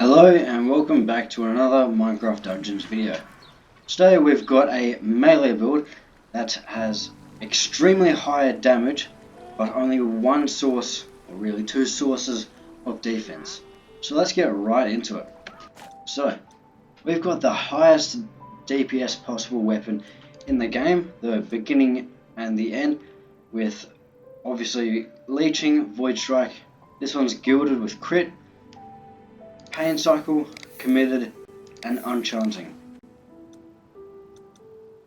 Hello and welcome back to another Minecraft Dungeons video. Today we've got a melee build that has extremely high damage but only one source, or really two sources, of defense. So let's get right into it. So we've got the highest DPS possible weapon in the game, the beginning and the end, with obviously leeching, void strike. This one's gilded with crit, pain cycle, committed, and enchanting.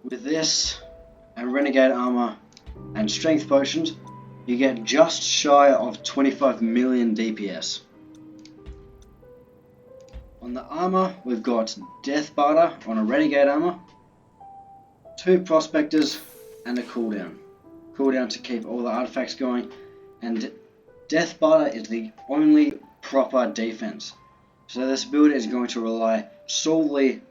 With this and renegade armor and strength potions, you get just shy of 25 million DPS. On the armor, we've got Death Barter on a renegade armor, 2 Prospectors, and a cooldown. Cooldown to keep all the artifacts going, and Death Barter is the only proper defense. So this build is going to rely solely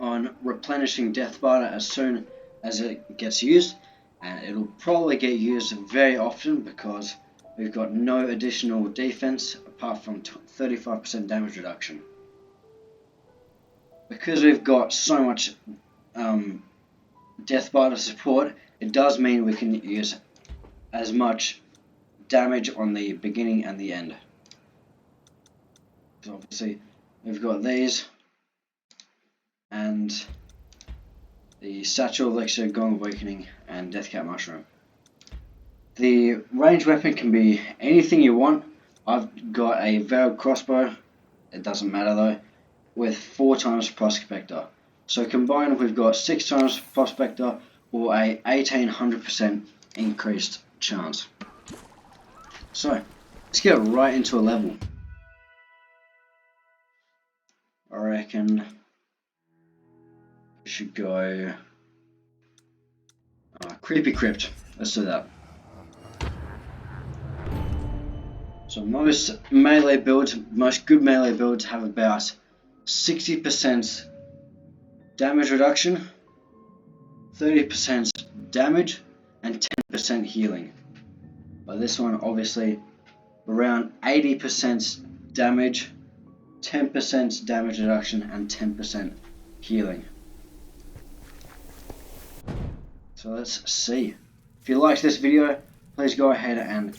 on replenishing Death Barter as soon as it gets used, and it'll probably get used very often because we've got no additional defense apart from 35% damage reduction. Because we've got so much Death Barter support, it does mean we can use as much damage on the beginning and the end. So obviously we've got these and the Satchel, Elixir, Gong, Awakening, and Deathcat Mushroom. The ranged weapon can be anything you want. I've got a veiled crossbow, it doesn't matter though, with 4 times Prospector. So combined we've got 6 times Prospector or a 1800% increased chance. So let's get right into a level. I reckon we should go creepy crypt. Let's do that. So most good melee builds have about 60% damage reduction, 30% damage, and 10% healing. But this one obviously around 80% damage, 10% damage reduction, and 10% healing. So let's see. If you liked this video, please go ahead and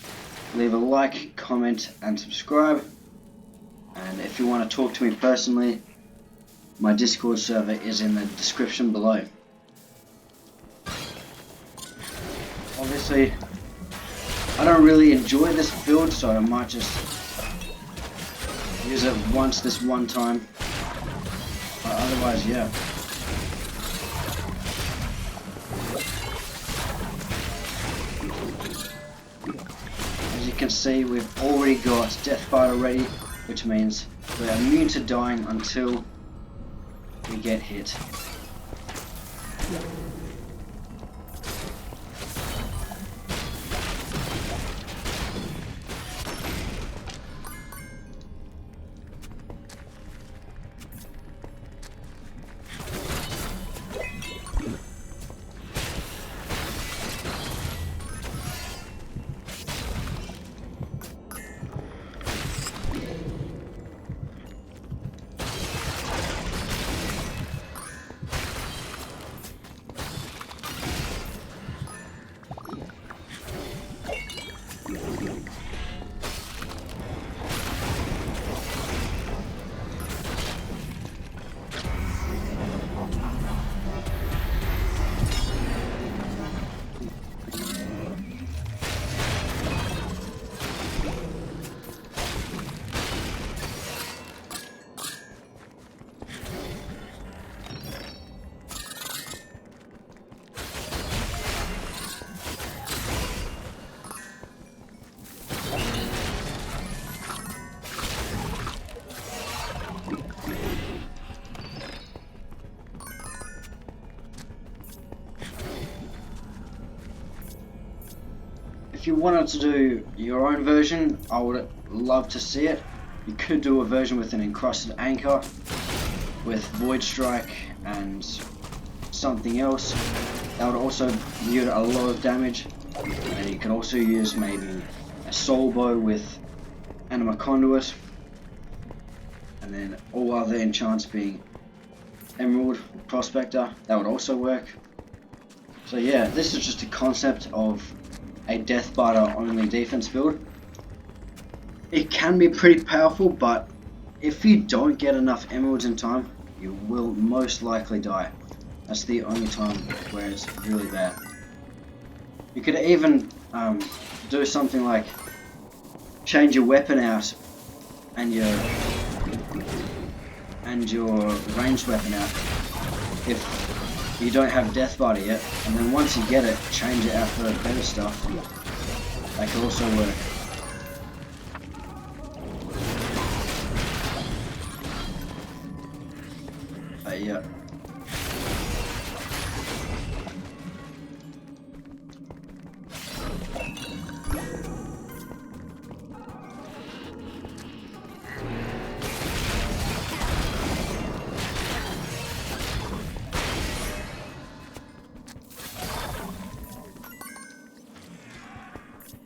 leave a like, comment, and subscribe. And if you want to talk to me personally, my Discord server is in the description below. Obviously, I don't really enjoy this build, so I might just use it once this one time. But otherwise, yeah. As you can see, we've already got Death Barter ready, which means we're immune to dying until we get hit. If you wanted to do your own version, I would love to see it. You could do a version with an encrusted anchor, with void strike and something else. That would also yield a lot of damage, and you can also use maybe a soul bow with anima conduit, and then all other enchants being Emerald, Prospector, that would also work. So yeah, this is just a concept of a Death Barter only defense build. It can be pretty powerful, but if you don't get enough emeralds in time, you will most likely die. That's the only time where it's really bad. You could even do something like change your weapon out and your ranged weapon out if you don't have Death Barter yet, and then once you get it, change it out for better stuff. That could also work. Yeah.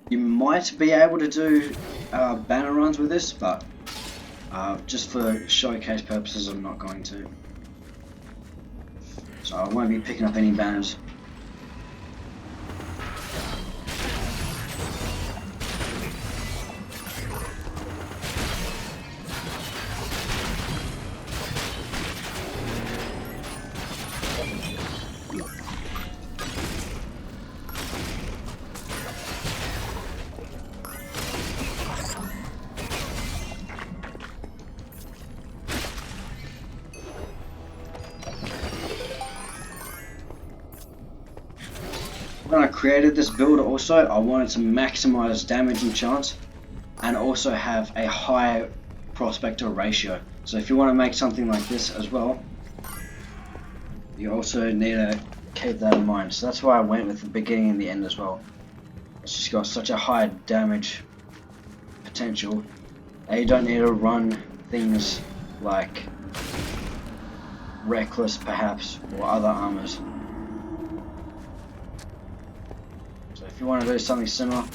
You might be able to do banner runs with this, but just for showcase purposes, I'm not going to. So I won't be picking up any banners. When I created this build also, I wanted to maximize damage and chance and also have a high Prospector ratio. So if you want to make something like this as well, you also need to keep that in mind. So that's why I went with the beginning and the end as well. It's just got such a high damage potential that you don't need to run things like Reckless perhaps or other armors. So if you want to do something similar,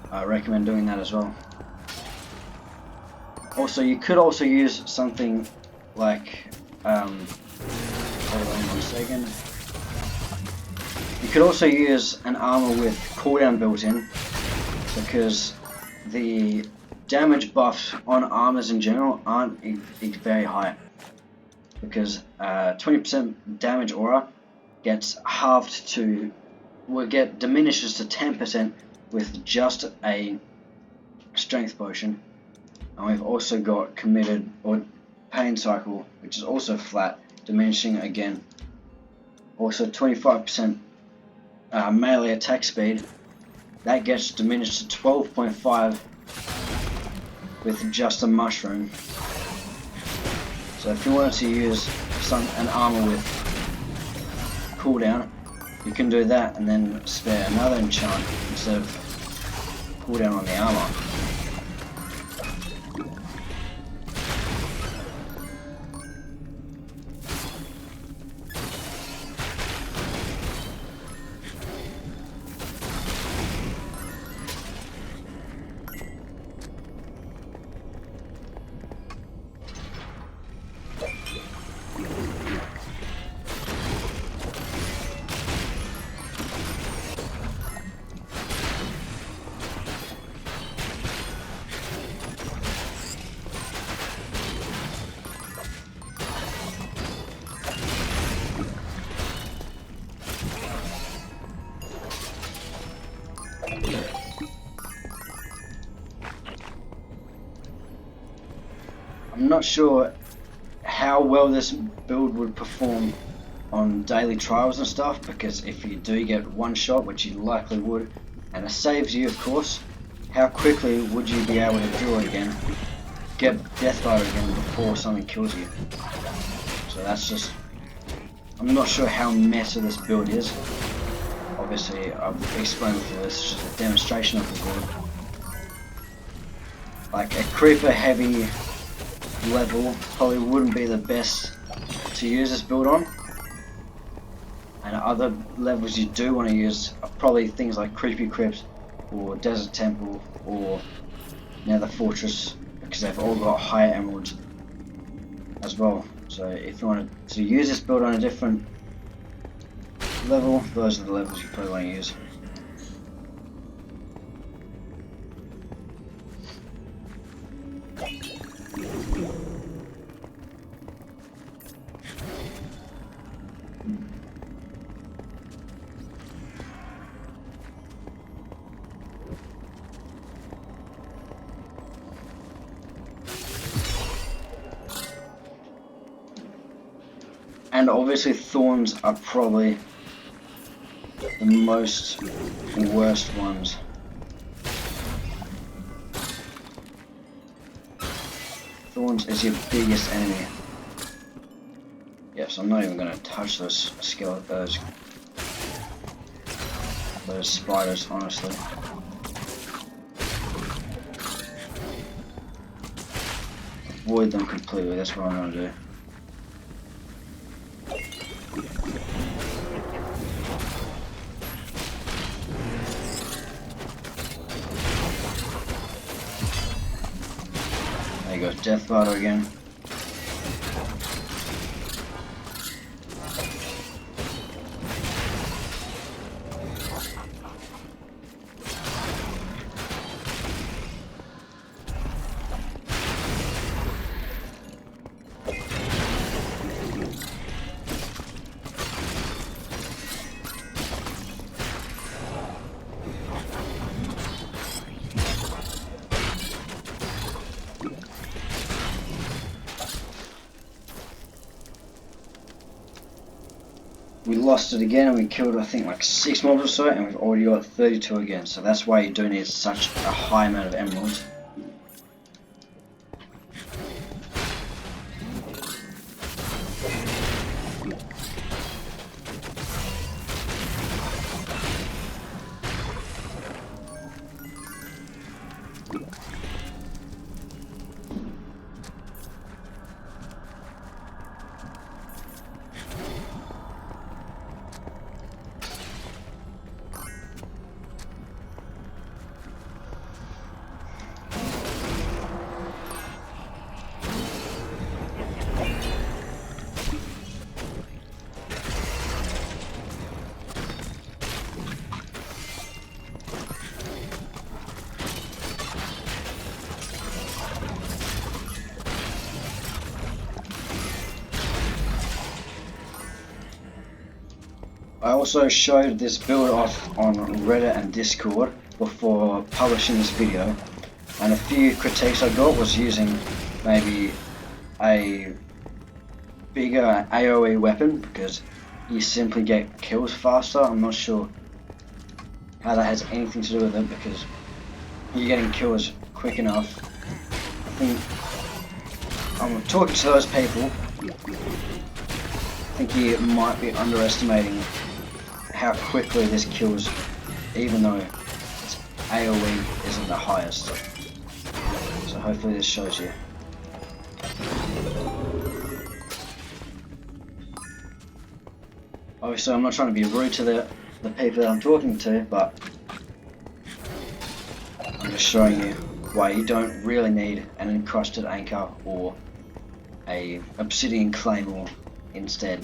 I recommend doing that as well. Also, you could also use something like, hold on 1 second. You could also use an armor with cooldown built in, because the damage buffs on armors in general aren't very high. Because 20% damage aura gets halved to, diminishes to 10% with just a strength potion. And we've also got committed or pain cycle, which is also flat, diminishing again. Also 25% melee attack speed, that gets diminished to 12.5 with just a mushroom. So if you wanted to use an armor with cooldown, you can do that and then spare another enchant instead of cooldown on the armor. I'm not sure how well this build would perform on daily trials and stuff, because if you do get one shot, which you likely would, and it saves you of course, how quickly would you be able to do it again, get Death Barter again before something kills you? So that's just, I'm not sure how meta this build is. Obviously I've explained before, this is just a demonstration of the build. Like a creeper heavy level probably wouldn't be the best to use this build on, and other levels you do want to use are probably things like Creepy Crypt or Desert Temple or Nether Fortress, because they've all got higher emeralds as well. So if you want to use this build on a different level, those are the levels you probably want to use. And obviously Thorns are probably the most worst ones. Thorns is your biggest enemy. Yes, I'm not even going to touch those those spiders, honestly. Avoid them completely, that's what I'm going to do. There you go, Death Barter again. We lost it again and we killed I think like 6 mobs or so, and we've already got 32 again, so that's why you do need such a high amount of emeralds. I also showed this build off on Reddit and Discord before publishing this video, and a few critiques I got was using maybe a bigger AoE weapon because you simply get kills faster. I'm not sure how that has anything to do with it because you're getting kills quick enough. I think I'm talking to those people. I think you might be underestimating how quickly this kills, even though its AoE isn't the highest. So hopefully this shows you. Obviously I'm not trying to be rude to the people that I'm talking to, but I'm just showing you why you don't really need an encrusted anchor or a obsidian claymore instead.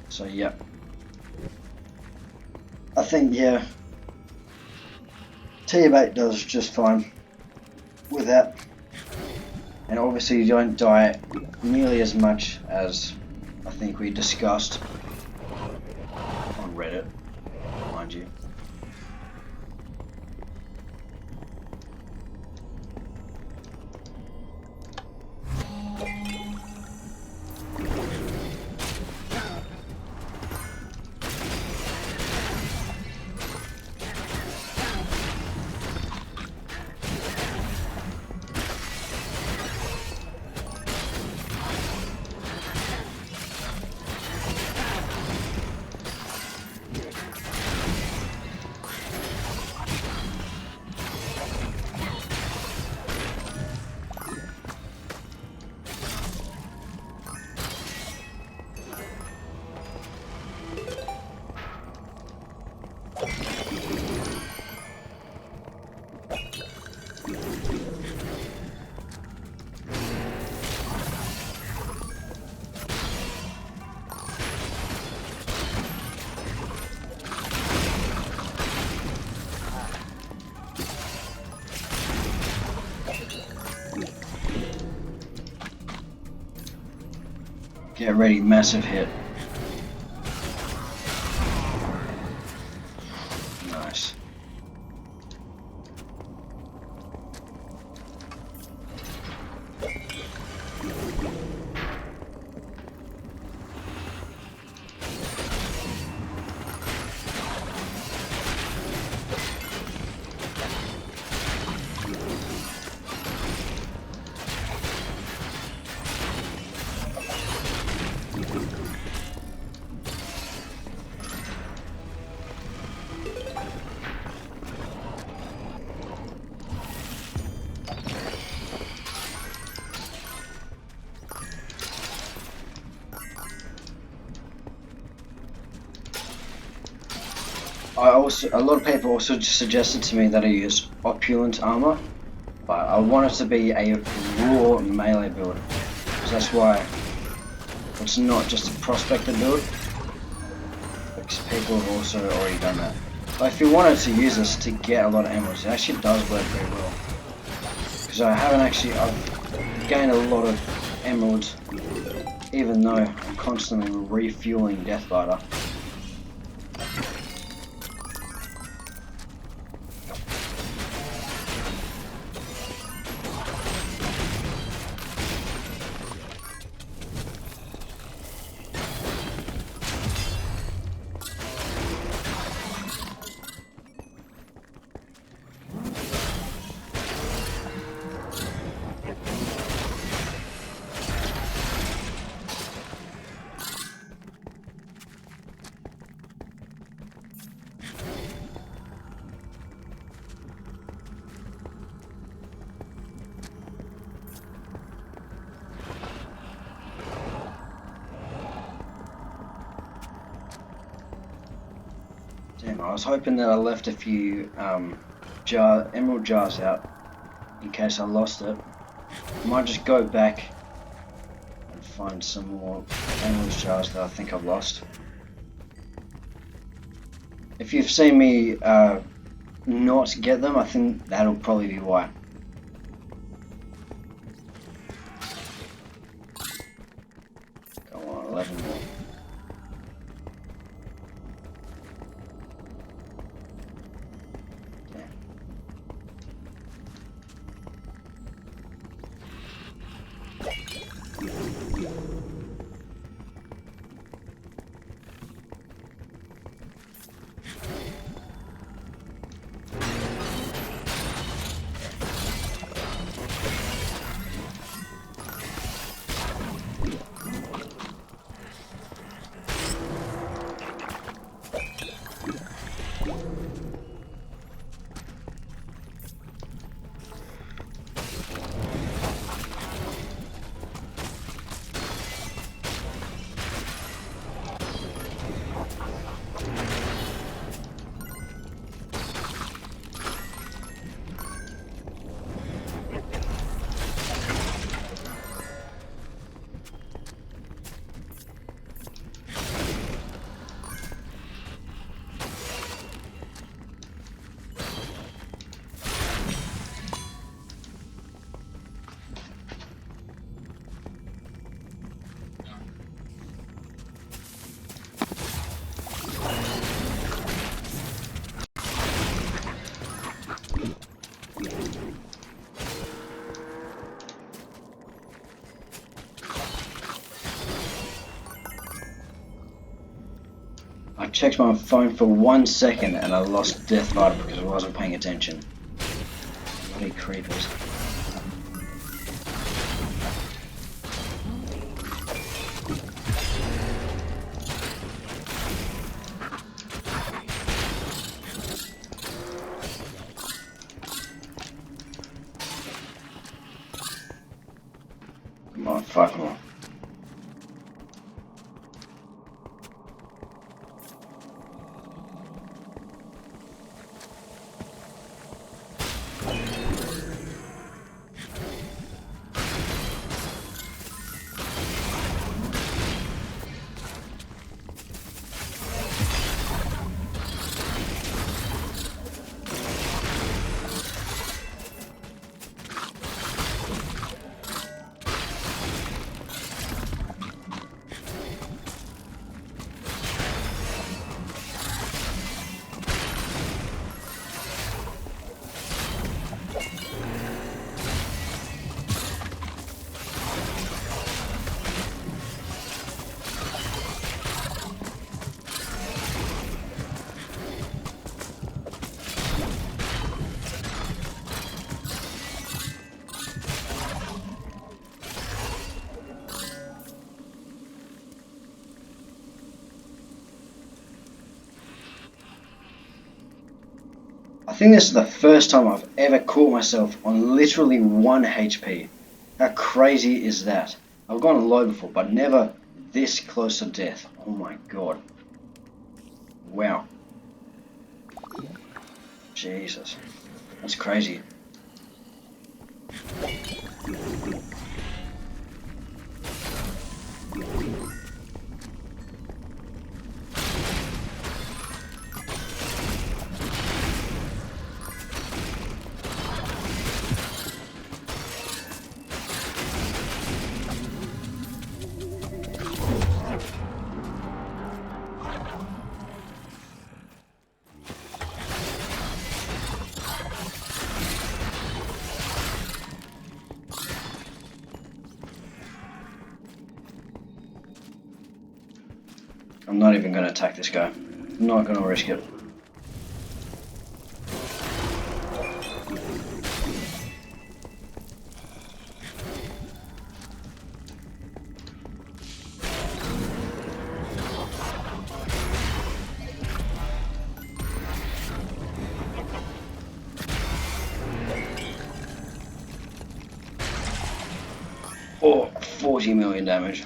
So yeah, I think yeah, TBATW does just fine with that, and obviously you don't die nearly as much as I think we discussed on Reddit, mind you. Get ready, massive hit. Nice. A lot of people also suggested to me that I use opulent armor, but I want it to be a raw melee build, so that's why it's not just a Prospector build, because people have also already done that. But if you wanted to use this to get a lot of emeralds, it actually does work very well, because I've gained a lot of emeralds, even though I'm constantly refueling Death Barter. Damn, I was hoping that I left a few emerald jars out in case I lost it. I might just go back and find some more emerald jars that I think I've lost. If you've seen me not get them, I think that'll probably be why. Go on, 11 more. I checked my phone for 1 second and I lost Death Barter because I wasn't paying attention. Bloody creepers. Come on, 5 more. I think this is the first time I've ever caught myself on literally 1 HP. How crazy is that? I've gone low before, but never this close to death. Oh my god. Wow. Jesus. That's crazy. I'm not even going to attack this guy. I'm not going to risk it. Oh, 40 million damage.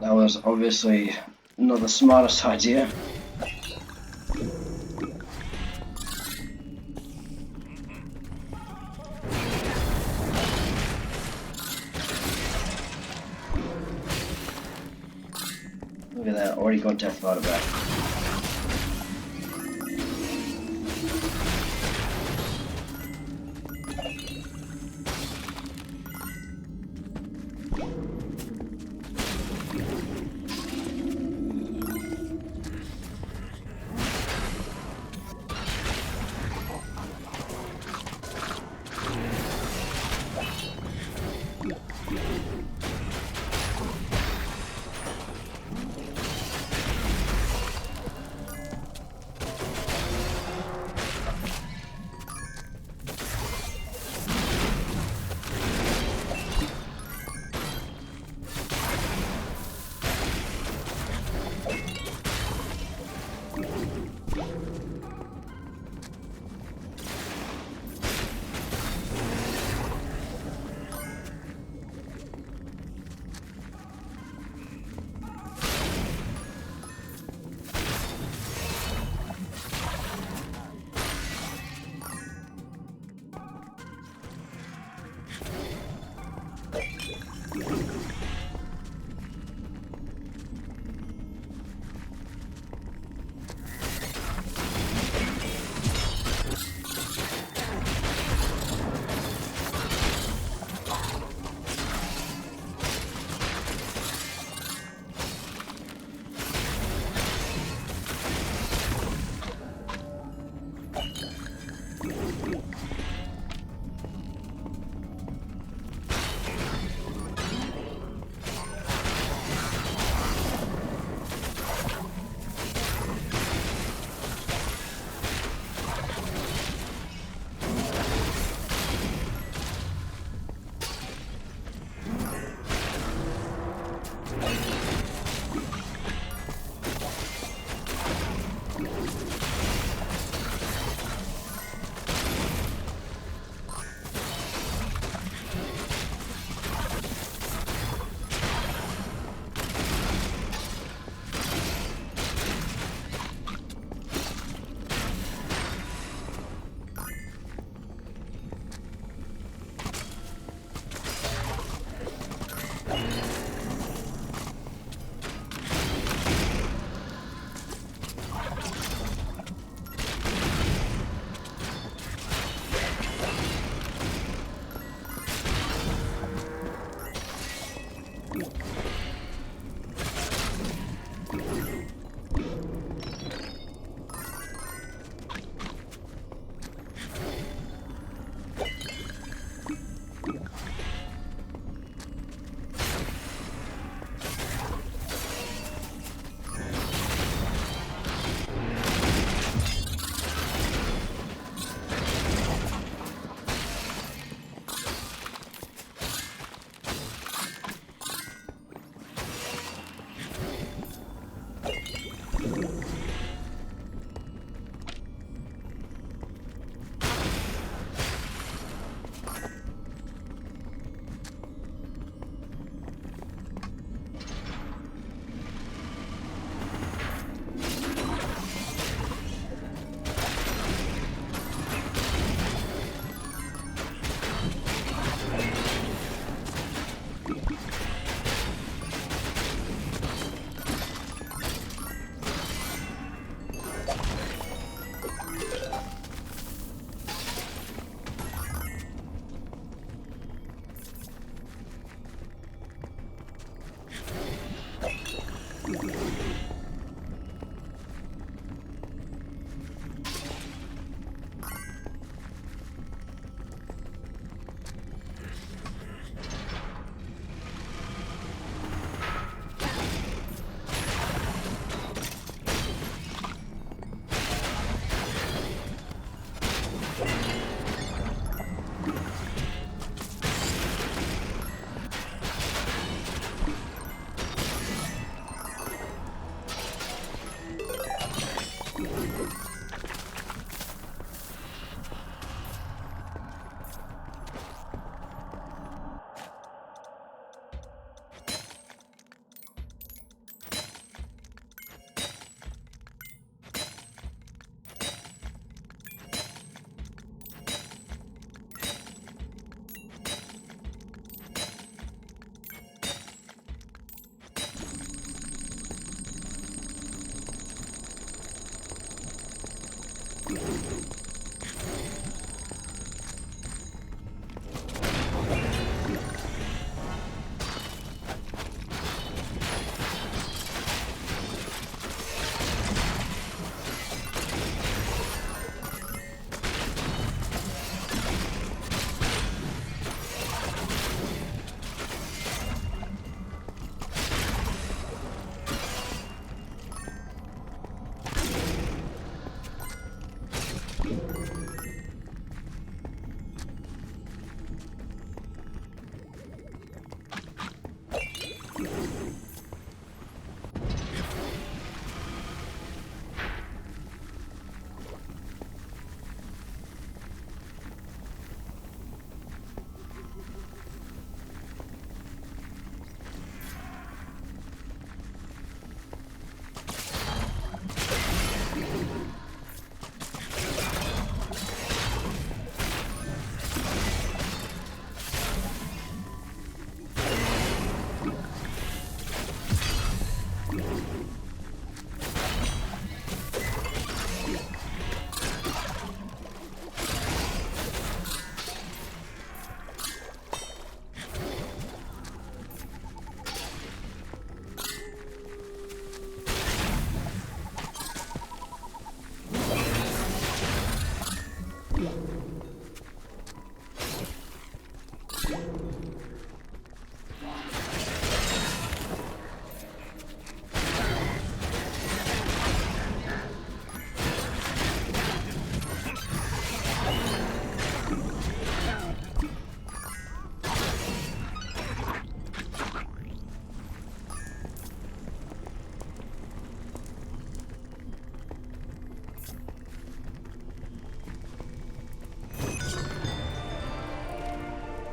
That was obviously not the smartest idea. Look at that, already got Death Barter back.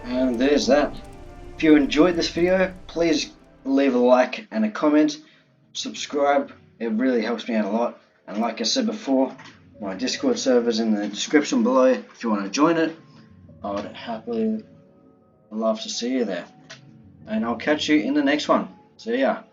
And there's that. If you enjoyed this video, please leave a like and a comment. Subscribe, it really helps me out a lot. And like I said before, my Discord server's in the description below. If you want to join it, I would happily love to see you there. And I'll catch you in the next one. See ya.